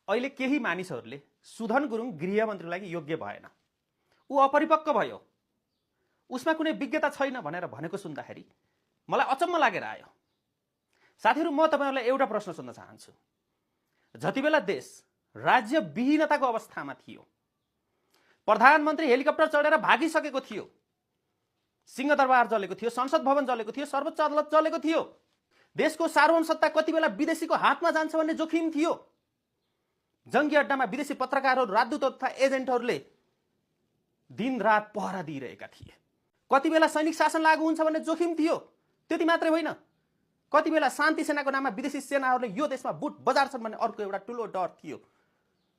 अहिले केही मानिसहरूले सुधन गुरुङ गृहमन्त्रीको लागि योग्य भएन, ऊ अपरिपक्व भयो, उसमा कुनै विज्ञता छैन भनेर भनेको सुन्दाखेरि मलाई अचम्म लागेर आयो। साथीहरू, म तपाईहरुलाई एउटा प्रश्न सोध्न चाहन्छु। जति बेला देश राज्य विहीनताको अवस्थामा थियो, प्रधानमन्त्री हेलिकप्टर चढेर भागिसकेको थियो, सिंहदरबार जलेको थियो, संसद भवन जलेको थियो, सर्वोच्च अदालत जलेको थियो, देशको सार्वभौमसत्ता कति बेला विदेशीको हातमा जान्छ भन्ने जोखिम थियो, जंगी अड्डामा विदेशी पत्रकारहरू, राजदूत तथा एजेन्टहरूले दिनरात पहरा दिइरहेका थिए, कति बेला सैनिक शासन लागू हुन्छ भन्ने जोखिम थियो। त्यति मात्रै होइन, कति बेला शान्ति सेनाको नाममा विदेशी सेनाहरूले यो देशमा बुट बजार्छन् भन्ने अर्को एउटा ठूलो डर थियो।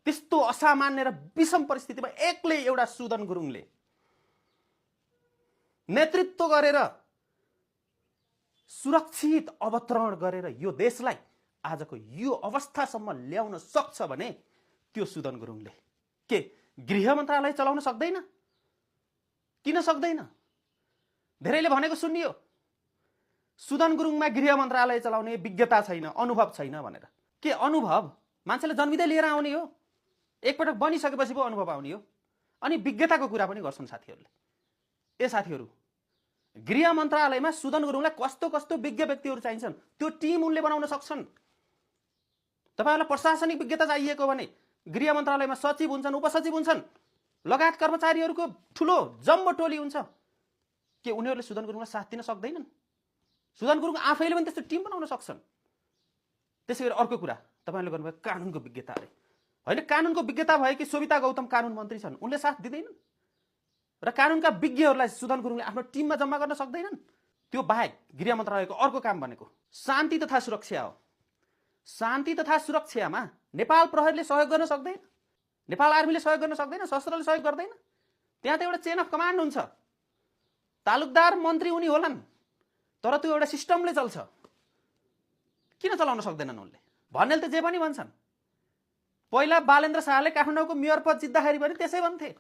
त्यस्तो असामान्य र विषम परिस्थितिमा एक्लै एउटा सुधन गुरुङले नेतृत्व गरेर सुरक्षित अवतरण गरेर यो देशलाई आजको यो अवस्थासम्म ल्याउन सक्छ भने त्यो सुधन गुरुङले के गृह मन्त्रालय चलाउन सक्दैन? किन सक्दैन? धेरैले भनेको सुनियो, सुधन गुरुङमा गृह मन्त्रालय चलाउने विज्ञता छैन, अनुभव छैन भनेर। के अनुभव मान्छेले जन्मिँदै लिएर आउने हो? एकपटक बनिसकेपछि पो अनुभव आउने हो। अनि विज्ञताको कुरा पनि गर्छन् साथीहरूले। ए साथीहरू, गृह मन्त्रालयमा सुधन गुरुङलाई कस्तो कस्तो विज्ञ व्यक्तिहरू चाहिन्छन् त्यो टिम उनले बनाउन सक्छन्। तपाईहरुलाई प्रशासनिक विज्ञता चाहिएको भने गृह मन्त्रालयमा सचिव हुन्छन्, उपसचिव हुन्छन्, लगायत कर्मचारीहरूको ठूलो जम्बो टोली हुन्छ। के उनीहरूले सुधन गुरुङलाई साथ दिन सक्दैनन्? सुधन गुरुङ आफैले पनि त्यस्तो टिम बनाउन सक्छन्। त्यसैगरी अर्को कुरा, तपाईहरुले गर्नुभएको कानुनको विज्ञता अरे होइन, कानुनको विज्ञता भयो कि सोभिता गौतम कानुन मन्त्री छन्, उनले साथ दिँदैनन् र कानुनका विज्ञहरूलाई सुधन गुरुङले आफ्नो टिममा जम्मा गर्न सक्दैनन्। त्यो बाहेक गृह मन्त्रालयको अर्को काम भनेको शान्ति तथा सुरक्षा हो। शान्ति तथा सुरक्षामा नेपाल प्रहरीले सहयोग गर्न सक्दैन, नेपाल आर्मीले सहयोग गर्न सक्दैन, सशस्त्रले सहयोग गर्दैन। त्यहाँ त एउटा चेन अफ कमान्ड हुन्छ, तालुकदार मन्त्री उनी होलान्, तर त्यो एउटा सिस्टमले चल्छ। किन चलाउन सक्दैनन् उनले? भन्नेले त जे पनि भन्छन्। पहिला बालेन्द्र शाहले काठमाडौँको मेयर पद जित्दाखेरि पनि त्यसै भन्थे,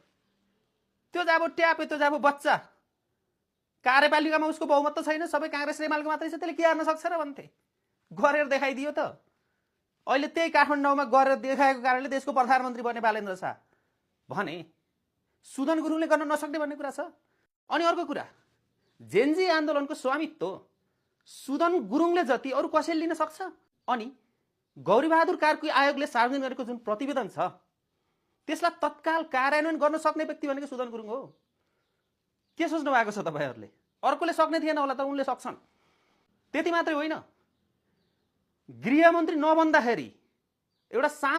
त्यो जाबो ट्यापे, त्यो जाबो बच्चा, कार्यपालिकामा उसको बहुमत त छैन, सबै कांग्रेस एमालेको मात्रै छ, त्यसले के गर्न सक्छ र भन्थे। गरेर देखाइदियो त। अहिले त्यही काठमाडौँमा गरेर देखाएको कारणले देशको प्रधानमन्त्री बने बालेन्द्र शाह भने सुधन गुरुङले गर्न नसक्ने भन्ने कुरा छ। अनि अर्को कुरा, जेनजी आन्दोलनको स्वामित्व सुधन गुरुङले जति अरू कसैले लिन सक्छ? अनि गौरीबहादुर कार्की आयोगले सार्वजनिक गरेको जुन प्रतिवेदन छ त्यसलाई तत्काल कार्यान्वयन गर्न सक्ने व्यक्ति भनेको सुधन गुरुङ हो। के सोच्नु भएको छ तपाईहरुले? अर्कोले सक्ने थिएन होला, तर उनले सक्छन्। त्यति मात्रै होइन, गृहमन्त्री नबन्दाखेरि एउटा